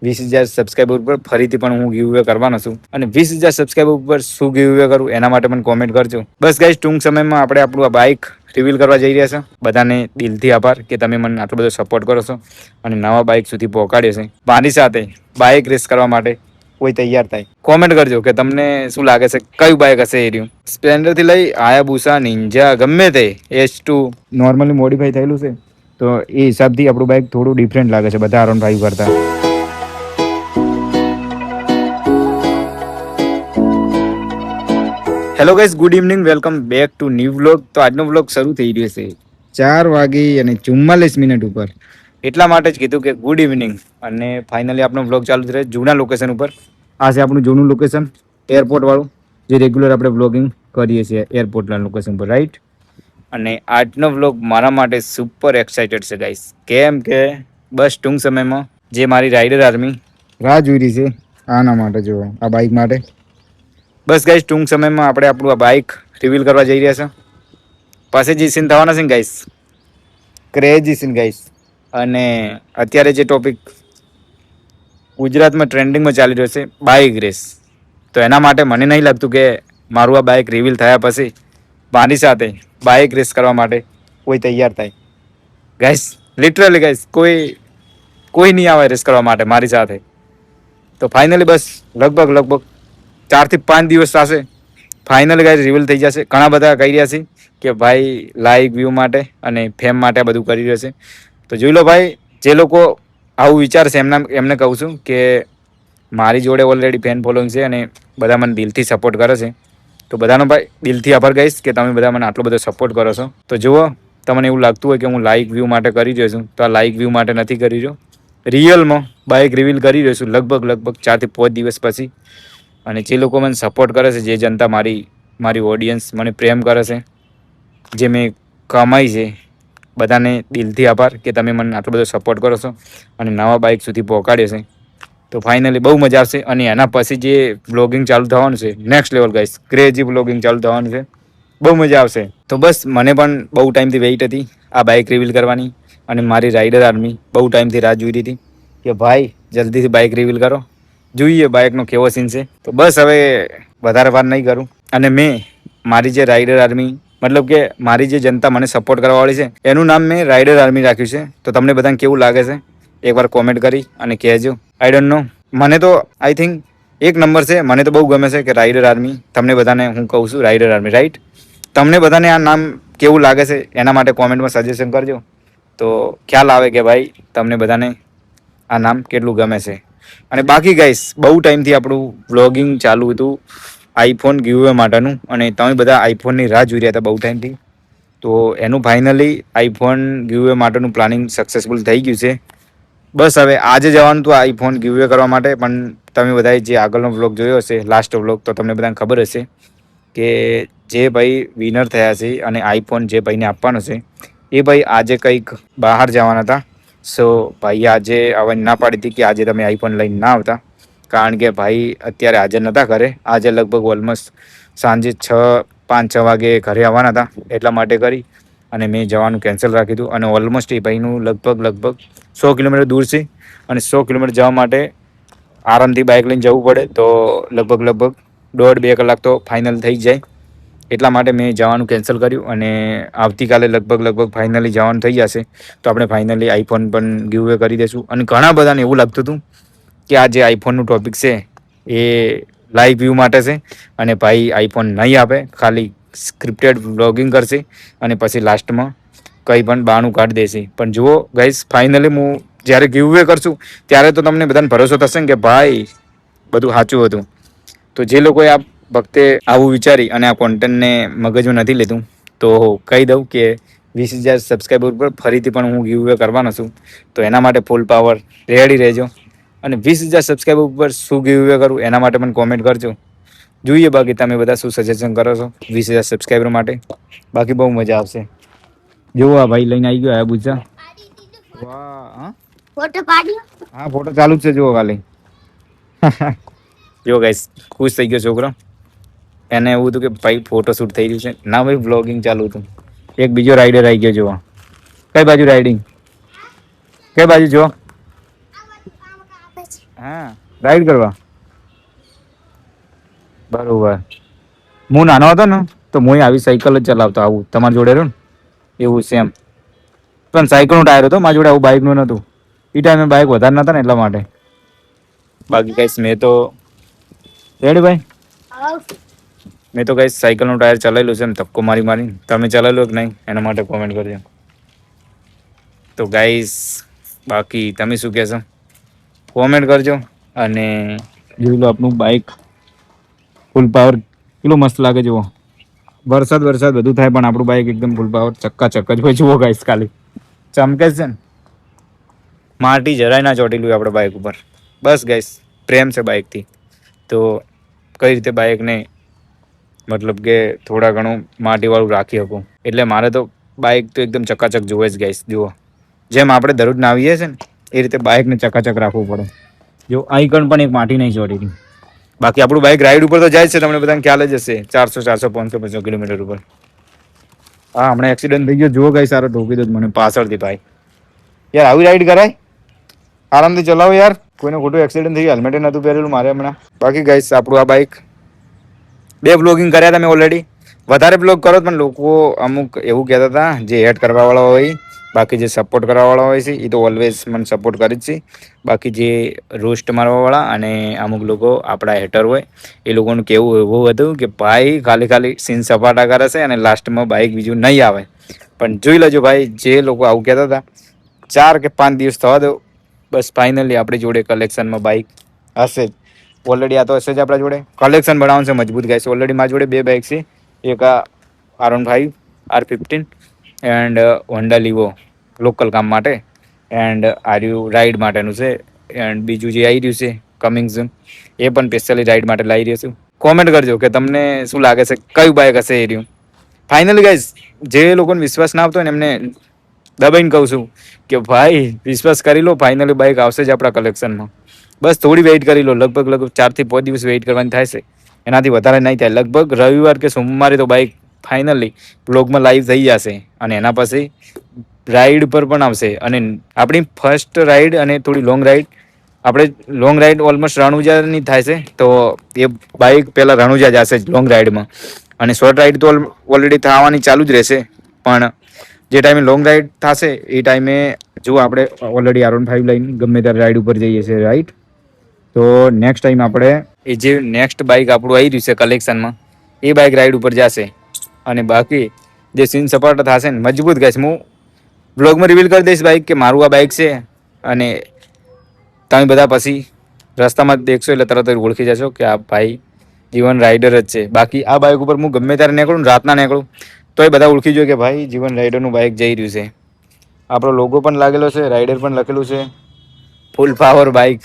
20,000 subscriber ઉપર ફરીથી પણ હું ગીવ અવે કરવાનો છું અને 20,000 સબસ્ક્રાઈબર ઉપર શું ગીવ અવે કરું એના માટે પણ કોમેન્ટ કરજો. બસ ગાઈસ, ટૂંક સમયમાં આપણે આપણું આ બાઇક રિવીલ કરવા જઈ રહ્યા છે. બધાને દિલથી આભાર કે તમે મને આટલો બધો સપોર્ટ કરો છો અને નવા બાઇક સુધી પહોંચાડ્યો છે. મારી સાથે બાઇક રેસ કરવા માટે કોઈ તૈયાર થાય, કોમેન્ટ કરજો કે તમને શું લાગે છે કયું બાઇક હશે એ રહ્યું. સ્પ્લેન્ડર થી લઈ હાયાબુસા, નિંજા, ગમે તે H2 નોર્મલી મોડિફાઈ થયેલું છે, તો એ હિસાબથી આપણું બાઇક થોડું ડિફરન્ટ લાગે છે બધા R15 કરતા. Hello guys, good evening, welcome back to new vlog. તો આજનો વ્લોગ શરૂ થઈ રહ્યો છે 4:44 ઉપર. એટલા માટે જ કીધું કે ગુડ ઇવનિંગ. અને ફાઇનલી આપણો વ્લોગ ચાલુ થયો જૂના લોકેશન ઉપર. આ છે આપણું જૂનું લોકેશન, એરપોર્ટ વાળું, જે રેગ્યુલર આપણે વ્લોગિંગ કરીએ છીએ એરપોર્ટના લોકેશન પર, રાઈટ. અને આજનો વ્લોગ મારા માટે સુપર એક્સાઇટેડ છે ગાઈસ, કેમ કે બસ ટૂંક સમયમાં જે મારી રાઇડર આર્મી રાહ જોઈ રહી છે આના માટે, જો આ બાઇક માટે. બસ ગાઈસ, ટૂંક સમયમાં આપણે આપણું આ બાઇક રિવીલ કરવા જઈ રહ્યા છે. પાસે જે સીન થવાના છે ને ગાઈસ, ક્રેઝી સીન ગાઈસ. અને અત્યારે જે ટોપિક ગુજરાતમાં ટ્રેન્ડિંગમાં ચાલી રહ્યો છે બાઇક રેસ, તો એના માટે મને નહીં લાગતું કે મારું આ બાઇક રિવીલ થયા પછી મારી સાથે બાઇક રેસ કરવા માટે કોઈ તૈયાર થાય. ગાઈસ, લિટરલી ગાઈસ, કોઈ નહીં આવે રેસ કરવા માટે મારી સાથે. તો ફાઇનલી બસ લગભગ 4 થી 5 દિવસ થશે, ફાઇનલી ગાઈસ રિવીલ થઈ જશે. ઘણા બધા કહી રહ્યા છે કે ભાઈ લાઈક વ્યૂ માટે અને ફેમ માટે આ બધું કરી રહ્યો છે. તો જોઈ લો ભાઈ, જે લોકો આવું વિચારશે એમને કહું છું કે મારી જોડે ઓલરેડી ફેન ફોલોઈંગ છે અને બધા મને દિલથી સપોર્ટ કરે છે. તો બધાનો ભાઈ દિલથી આભાર ગાઈશ કે તમે બધા મને આટલો બધો સપોર્ટ કરો છો. તો જુઓ, તમને એવું લાગતું હોય કે હું લાઈક વ્યૂ માટે કરી રહ્યો છું, તો આ લાઈક વ્યૂ માટે નથી કરી રહ્યો. રિયલમાં બાઇક રિવીલ કરી રહ્યો છું લગભગ 4 થી 5 દિવસ પછી. અને જે લોકો મને સપોર્ટ કરે છે, જે જનતા મારી ઓડિયન્સ મને પ્રેમ કરે છે, જે મેં કમાઈ છે, બધાને દિલથી આભાર કે તમે મને આટલો બધો સપોર્ટ કરો છો અને નવા બાઇક સુધી પહોંચાડ્યો છે. તો ફાઇનલી બહુ મજા આવશે. અને એના પછી જે વ્લોગિંગ ચાલુ થવાનું છે, next level guys, crazy vlogging ચાલુ થવાનું છે, બહુ મજા આવશે. તો બસ મને પણ બહુ ટાઈમથી વેઇટ હતી આ બાઇક રિવીલ કરવાની, અને મારી રાઇડર આર્મી બહુ ટાઈમથી રાહ જોઈ હતી કે ભાઈ જલ્દીથી બાઇક રિવીલ કરો, જોઈએ બાઇકનો કેવો સીન છે. તો બસ હવે વધારે વાર નહીં કરું, અને મેં મારી જે રાઇડર આર્મી, મતલબ કે મારી જે જનતા મને સપોર્ટ કરવાવાળી છે, એનું નામ મેં રાઇડર આર્મી રાખ્યું છે. તો તમને બધાને કેવું લાગે છે એકવાર કોમેન્ટ કરી અને કહેજો. આઈ ડોન્ટ નો, મને તો આઈ થિંક એક નંબર છે. મને તો બહુ ગમે છે કે રાઇડર આર્મી. તમને બધાને હું કહું છું રાઇડર આર્મી, રાઈટ. તમને બધાને આ નામ કેવું લાગે છે એના માટે કોમેન્ટમાં સજેશન કરજો, તો ખ્યાલ આવે કે ભાઈ તમને બધાને આ નામ કેટલું ગમે છે. અને બાકી ગાઈસ, બહુ ટાઈમથી આપણું વ્લોગિંગ ચાલુ હતું આઈફોન ગીવઅવે માટેનું, અને તમે બધા આઈફોનની રાહ જોઈ રહ્યા હતા બહુ ટાઈમથી. તો એનું ફાઇનલી આઈફોન ગીવઅવે માટેનું પ્લાનિંગ સક્સેસફુલ થઈ ગયું છે. બસ હવે આજે જવાનું હતું આઈફોન ગીવઅવે કરવા માટે, પણ તમે બધાએ જે આગળનો વ્લોગ જોયો હશે, લાસ્ટ વ્લોગ, તો તમને બધાને ખબર હશે કે જે ભાઈ વિનર થયા છે અને આઈફોન જે ભાઈને આપવાનો છે, એ ભાઈ આજે કંઈક બહાર જવાના હતા. સો ભાઈ આજે આવવાની ના પાડી હતી કે આજે તમે આઈફોન લઈને ના આવતા, કારણ કે ભાઈ અત્યારે હાજર નહોતા ઘરે. આજે લગભગ ઓલમોસ્ટ સાંજે 5-6 વાગે ઘરે આવવાના હતા, એટલા માટે કરી અને મેં જવાનું કેન્સલ રાખ્યું હતું. અને ઓલમોસ્ટ એ ભાઈનું લગભગ 100 કિલોમીટર દૂર છે, અને 100 કિલોમીટર જવા માટે આરામથી બાઇક લઈને જવું પડે, તો લગભગ 1.5-2 કલાક તો ફાઇનલ થઈ જાય. એટલા માટે મેં જવાનું કેન્સલ કર્યું, અને આવતીકાલે લગભગ ફાઇનલી જવાનું થઈ જશે. તો આપણે ફાઇનલી આઈફોન પણ ગીવઅવે કરી દઈશું. અને ઘણા બધાને એવું લાગતું હતું કે આ જે આઈફોનનું ટોપિક છે એ લાઈવ વ્યૂ માટે છે, અને ભાઈ આઈફોન નહીં આપે, ખાલી સ્ક્રિપ્ટેડ વ્લોગિંગ કરશે અને પછી લાસ્ટમાં કંઈ પણ બહાનું કાઢી દેશે. પણ જુઓ ગાઈસ, ફાઇનલી હું જ્યારે ગીવઅવે કરશું ત્યારે તો તમને બધાને ભરોસો થશે ને કે ભાઈ બધું સાચું હતું. તો જે લોકોએ આ વખતે આવું વિચારી અને આ કોન્ટેન્ટને મગજમાં નથી લીધું, તો કહી દઉં કે 20,000 સબસ્ક્રાઈબર ઉપર ફરીથી પણ હું ગીવઅવે કરવાનો છું. તો એના માટે ફૂલ પાવર રેડી રહેજો. અને 20,000 સબસ્ક્રાઈબર ઉપર શું ગીવઅવે કરું એના માટે પણ કોમેન્ટ કરજો, જોઈએ બાકી તમે બધા શું સજેશન કરો છો 20,000 સબસ્ક્રાઈબર માટે. બાકી બહુ મજા આવશે. જુઓ આ ભાઈ લઈને આવી ગયો હાયાબુસા. વાહ, ફોટો પાડ્યો? હા, ફોટો ચાલુ જ છે, જુઓ ખાલી. જો ગાઈસ, ખુશ થઈ ગયો છોકરો. એને એવું હતું કે ભાઈ ફોટો શૂટ થઈ રહ્યું છે, ના ભાઈ વ્લોગિંગ ચાલુ હતું. એક બીજો રાઇડર આવી ગયો, જુઓ. કઈ બાજુ રાઇડિંગ, કઈ બાજુ જો? હા રાઈડ કરવા બરોબર. હું નાનો હતો ને તો હું આવી સાયકલ જ ચલાવતો આવું તમારી જોડે રહ્યો ને એવું સેમ. પણ સાયકલ નું ટાયર હતો મારી જોડે આવું બાઈક નું નતું. એ ટાઈમે બાઈક વધારે નતા ને એટલા માટે. બાકી કઈ મેં તો રેડી ભાઈ મેં તો કઈ સાયકલ નું ટાયર ચલાવેલું છે ને ધક્કો મારી મારી તમે ચલાવેલું કે નહીં એના માટે કોમેન્ટ કરજો. તો ગાઈસ બાકી તમે શું કહેશો કોમેન્ટ કરજો અને જોઈ લો આપણું બાઈક ફૂલ પાવર કેટલું મસ્ત લાગે જુઓ. વરસાદ બધું થાય પણ આપણું બાઈક એકદમ ફૂલ પાવર ચક્કા ચક્કા જ હોય જુઓ ગાઈસ ખાલી ચમકે છે ને માટી જરાય ના ચોટેલું આપણે બાઈક ઉપર. બસ ગાઈસ પ્રેમ છે બાઈકથી તો કઈ રીતે બાઈકને મતલબ કે થોડા ઘણું માટીવાળું રાખી શકું એટલે મારે તો બાઈક તો એકદમ ચકાચક જોવે જ ગાઈસ જુઓ. જેમ આપણે દરરોજ નાવીએ છીએ ને એ રીતે બાઇકને ચકાચક રાખવું પડે. જો આઈકણ પણ એક માટી નહીં ચોરી. બાકી આપણું બાઇક રાઈડ ઉપર તો જાય છે તમને બધાને ખ્યાલ જ હશે 400 400 500 કિલોમીટર ઉપર. હા હમણાં એક્સિડન્ટ થઈ ગયો જુઓ ગાઈસ સારો ઠોકી દો મને પાછળથી ભાઈ. યાર આવી રાઈડ કરાય આરામથી ચલાવો યાર. કોઈને ખોટું એક્સિડન્ટ થઈ ગયું હેલ્મેટ નતું પહેરેલું મારે હમણાં. બાકી ગાઈસ આપણું આ બાઇક 2 બ્લોગિંગ કર્યા હતા મેં ઓલરેડી. વધારે બ્લોગ કરો પણ લોકો અમુક એવું કહેતા હતા જે એડ કરવા વાળા હોય બાકી જે સપોર્ટ કરવા વાળા હોય છે એ તો ઓલવેઝ મને સપોર્ટ કરી જ છે. બાકી જે રોસ્ટ મારવા વાળા અને અમુક લોકો આપણા હેટર હોય એ લોકોનું કેવું એવું હતું કે ભાઈ ખાલી સીન સપાટા કરે છે અને લાસ્ટમાં બાઇક બીજું નહીં આવે. પણ જોઈ લેજો ભાઈ જે લોકો આવું કહેતા હતા 4 કે 5 દિવસ થવા દો બસ ફાઇનલી આપણી જોડે કલેક્શનમાં બાઇક હશે જ. ઓલરેડી આ તો હશે જ આપણા જોડે કલેક્શન બનાવવાનું છે મજબૂત ગાઈસ. ઓલરેડી મારી જોડે 2 બાઇક છે. એક આ R15 R15 and Honda Livo local કામ માટે એન્ડ આર્યું રાઈડ માટેનું છે. એન્ડ બીજું જે આવી રહ્યું છે કમિંગ સૂન એ પણ સ્પેશિયલી રાઈડ માટે લાવી રહ્યો છું. કોમેન્ટ કરજો કે તમને શું લાગે છે કયું બાઇક હશે એ રહ્યું. ફાઇનલી ગાઈસ જે લોકોને વિશ્વાસ ના આવતો હોય ને એમને દબાઈને કહું છું કે ભાઈ વિશ્વાસ કરી લો ફાઇનલી બાઇક આવશે જ આપણા કલેક્શનમાં. બસ થોડી વેઇટ કરી લો. લગભગ 4 થી 5 દિવસ વેઇટ કરવાની થાય છે. એનાથી વધારે નહીં થાય. લગભગ રવિવાર કે સોમવારે તો બાઇક ફાઇનલી બ્લોગમાં લાઈવ થઈ જશે અને એના પછી રાઈડ પર પણ આવશે. અને આપણી ફર્સ્ટ રાઈડ અને થોડી લોંગ રાઈડ આપણે લોંગ રાઈડ ઓલમોસ્ટ રણુજાની થાય છે તો એ બાઇક પહેલાં રણુજા જશે જ લોંગ રાઈડમાં. અને શોર્ટ રાઈડ તો ઓલરેડી થવાની ચાલુ જ રહેશે. પણ જે ટાઈમે લોંગ રાઈડ થશે એ ટાઈમે જો આપણે ઓલરેડી R15 લઈને ગમે ત્યારે રાઈડ ઉપર જઈએ છીએ રાઈટ. તો નેક્સ્ટ ટાઈમ આપણે એ જે નેક્સ્ટ બાઇક આપણું આવી રહ્યું છે કલેક્શનમાં એ બાઇક રાઈડ ઉપર જશે. અને બાકી જે સીન સપાટા થશે ને મજબૂત ગાઈસ હું બ્લોગમાં રિવીલ કરી દઈશ બાઇક કે મારું આ બાઇક છે. અને તમે બધા પછી રસ્તામાં દેખશો એટલે તરત જ ઓળખી જશો કે આ ભાઈ જીવન રાઇડર જ છે. બાકી આ બાઇક ઉપર હું ગમે ત્યારે નીકળું ને રાતના નીકળું તો એ બધા ઓળખી જોઈએ કે ભાઈ જીવન રાઇડરનું બાઇક જઈ રહ્યું છે. આપણો લોગો પણ લાગેલો છે રાઇડર પણ લખેલું છે. ફૂલ પાવર બાઇક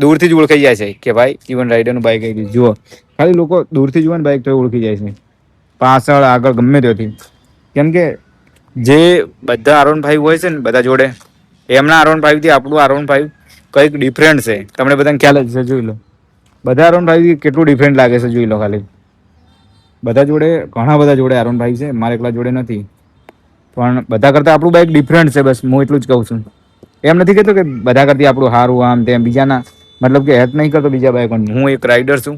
દૂરથી જ ઓળખાઈ જાય છે કે ભાઈ જીવન રાઇડરનું બાઇક આવી ગયું. જુઓ ખાલી લોકો દૂરથી જુઓ ને બાઇક તો ઓળખી જાય છે. પાછળ આગળ ગમે ત્યાંથી. કેમ કે જે બધા R15 હોય છે ને બધા જોડે એમના R15 થી આપણું R15 કંઈક ડિફરન્ટ છે. તમને બધાને ખ્યાલ જ છે જોઈ લો. બધા R15 કેટલું ડિફરન્ટ લાગે છે જોઈ લો ખાલી. બધા જોડે ઘણા બધા જોડે R15 છે મારે એકલા જોડે નથી. પણ બધા કરતાં આપણું બાઇક ડિફરન્ટ છે બસ હું એટલું જ કહું છું. એમ નથી કહેતો કે બધા કરતી આપણું સારું આમ તેમ બીજાના મતલબ કે હેટ નહીં કરતો બીજા બાઇકોને. હું એક રાઇડર છું.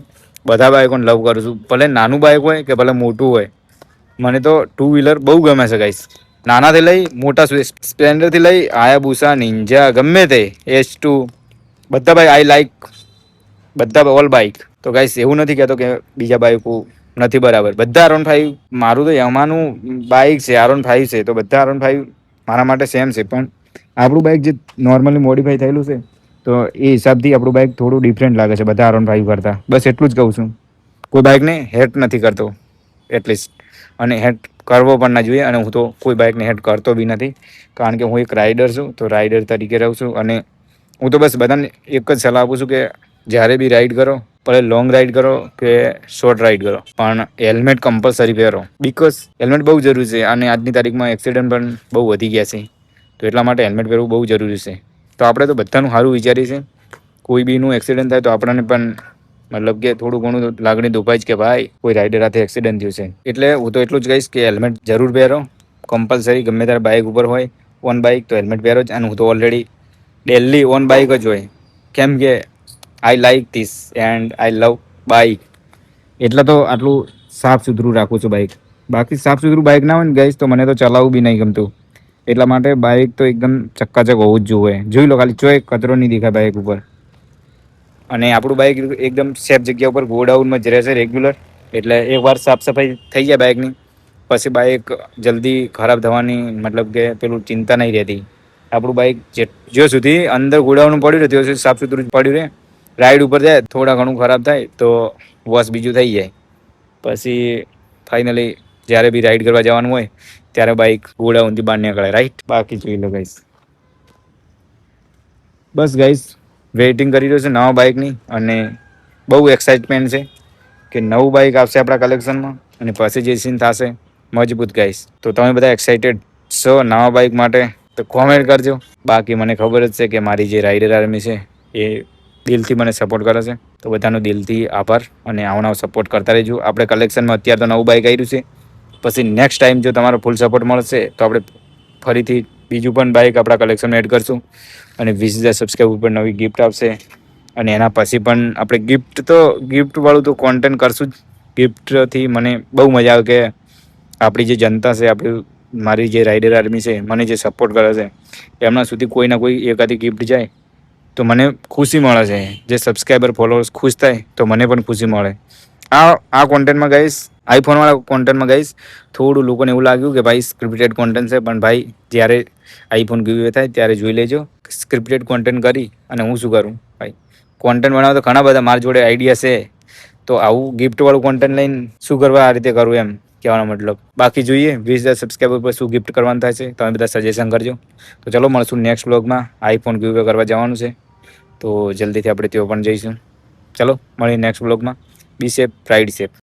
બધા બાઇકોને લવ કરું છું. ભલે નાનું બાઇક હોય કે ભલે મોટું હોય. મને તો 2 વ્હીલર બહુ ગમે છે ગાઈસ. નાનાથી લઈ મોટા સુધી સ્પ્લેન્ડરથી લઈ હાયાબુસા નિંજા ગમે તે S2 બધા બાઇક આઈ લાઈક બધા ઓલ બાઇક. તો ગાઈસ એવું નથી કહેતો કે બીજા બાઇકો નથી બરાબર. બધા R15 મારું તો યમાનું બાઇક છે R15 છે તો બધા R15 મારા માટે સેમ છે. પણ આપણું બાઇક જે નોર્મલી મોડિફાઈ થયેલું છે તો એ હિસાબથી આપણું બાઇક થોડું ડિફરન્ટ લાગે છે બધા R15 કરતાં. બસ એટલું જ કહું છું. કોઈ બાઇકને હેટ નથી કરતો એટલીસ્ટ. અને હેટ કરવો પણ ના જોઈએ. અને હું તો કોઈ બાઇકને હેટ કરતો બી નથી કારણ કે હું એક રાઇડર છું તો રાઇડર તરીકે રહું છું. અને હું તો બસ બધાને એક જ સલાહ આપું છું કે જ્યારે બી રાઈડ કરો ભલે લોંગ રાઈડ કરો કે શોર્ટ રાઈડ કરો પણ હેલ્મેટ કમ્પલસરી પહેરો. બિકોઝ હેલ્મેટ બહુ જરૂરી છે. અને આજની તારીખમાં એક્સિડન્ટ પણ બહુ વધી ગયા છે તો એટલા માટે હેલ્મેટ પહેરવું બહુ જરૂરી છે. તો આપણે તો બધાનું સારું વિચારીએ છીએ. કોઈ બીનું એક્સિડન્ટ થાય તો આપણને પણ મતલબ કે થોડું ઘણું લાગણી દુભાઈ જ કે ભાઈ કોઈ રાઇડર હાથે એક્સિડન્ટ થયું છે. એટલે હું તો એટલું જ કહીશ કે હેલ્મેટ જરૂર પહેરો કમ્પલસરી. ગમે ત્યારે બાઇક ઉપર હોય ઓન બાઇક તો હેલ્મેટ પહેરો જ. અને હું તો ઓલરેડી ડેલી ઓન બાઇક જ હોય કેમ કે I like this and I love bike. એટલે તો આટલું સાફ સુથરું રાખું છું બાઇક. બાકી સાફ સુથરું બાઇક ના હોય ને ગાઈસ તો મને તો ચલાવવું બી નહીં ગમતું. એટલા માટે બાઇક તો એકદમ ચક્કાચક હોવું જ જોઈએ. જોઈ લો ખાલી ચોય કચરો નહીં દેખાય બાઇક ઉપર. અને આપણું બાઇક એકદમ સેફ જગ્યા ઉપર ગોડાઉનમાં જ રહેશે રેગ્યુલર. એટલે એકવાર સાફ સફાઈ થઈ જાય બાઇકની પછી બાઇક જલ્દી ખરાબ થવાની મતલબ કે પેલું ચિંતા નહીં રહેતી. આપણું બાઇક જ્યાં સુધી અંદર ગોડાઉન પડ્યું રહે ત્યાં સુધી સાફ સુથરું પડ્યું રહે. રાઈડ ઉપર જાય થોડા ઘણું ખરાબ થાય તો વોશ બીજું થઈ જાય. પછી ફાઇનલી જ્યારે બી રાઈડ કરવા જવાનું હોય ત્યારે બાઇક ગોડાઉનથી બહાર નીકળે રાઈટ. બાકી જોઈ લો ગાઈસ. બસ ગાઈસ વેઇટિંગ કરી રહ્યો છે નવા બાઇકની અને બહુ એક્સાઇટમેન્ટ છે કે નવું બાઇક આવશે આપણા કલેક્શનમાં અને પછી જે સીન થશે મજબૂત ગાઈસ. તો તમે બધા એક્સાઇટેડ છો નવા બાઇક માટે તો કોમેન્ટ કરજો. બાકી મને ખબર જ છે કે મારી જે રાઇડર આર્મી છે એ દિલથી મને સપોર્ટ કરે છે. તો બધાનો દિલથી આભાર અને આવો સપોર્ટ કરતા રહેજો. આપણે કલેક્શનમાં અત્યારે તો નવું બાઇક આવ્યું છે. પછી નેક્સ્ટ ટાઈમ જો તમારો ફૂલ સપોર્ટ મળશે તો આપણે ફરીથી બીજું પણ બાઇક આપણા કલેક્શનમાં એડ કરશું અને 20,000 સબસ્ક્રાઈબર ઉપર નવી ગિફ્ટ આવશે. અને એના પછી પણ આપણે ગિફ્ટવાળું તો કોન્ટેન્ટ કરશું જ. ગિફ્ટથી મને બહુ મજા આવે કે આપણી જે જનતા છે મારી જે રાઇડર આર્મી છે મને જે સપોર્ટ કરે છે એમના સુધી કોઈ ના કોઈ એકાદી ગિફ્ટ જાય તો મને ખુશી મળે છે. જે સબસ્ક્રાઈબર ફોલોઅર્સ ખુશ થાય તો મને પણ ખુશી મળે. આ કોન્ટેન્ટમાં ગાઈશ આઈફોનવાળા કોન્ટેન્ટમાં ગાઈશ થોડું લોકોને એવું લાગ્યું કે ભાઈ સ્ક્રિપ્ટેડ કોન્ટેન્ટ છે પણ ભાઈ જ્યારે આઈફોન ગિવ થાય ત્યારે જોઈ લેજો સ્ક્રિપ્ટેડ કોન્ટેન્ટ કરી અને હું શું કરું ભાઈ. કોન્ટેન્ટ બનાવવા તો ઘણા બધા મારી જોડે આઈડિયા છે તો આવું ગિફ્ટવાળું કોન્ટેન્ટ લઈને શું કરવા આ રીતે કરવું એમ કહેવાનો મતલબ. બાકી જોઈએ 20,000 સબસ્ક્રાઈબર પર શું ગિફ્ટ કરવાનું થાય છે તમે બધા સજેશન કરજો. તો ચલો મળશું નેક્સ્ટ બ્લોગમાં. આઈફોન ગિવ કરવા જવાનું છે તો જલ્દીથી આપણે ત્યાં પણ જઈશું. ચલો મળીએ નેક્સ્ટ બ્લોગમાં. બી સેફ રાઇડ સેફ.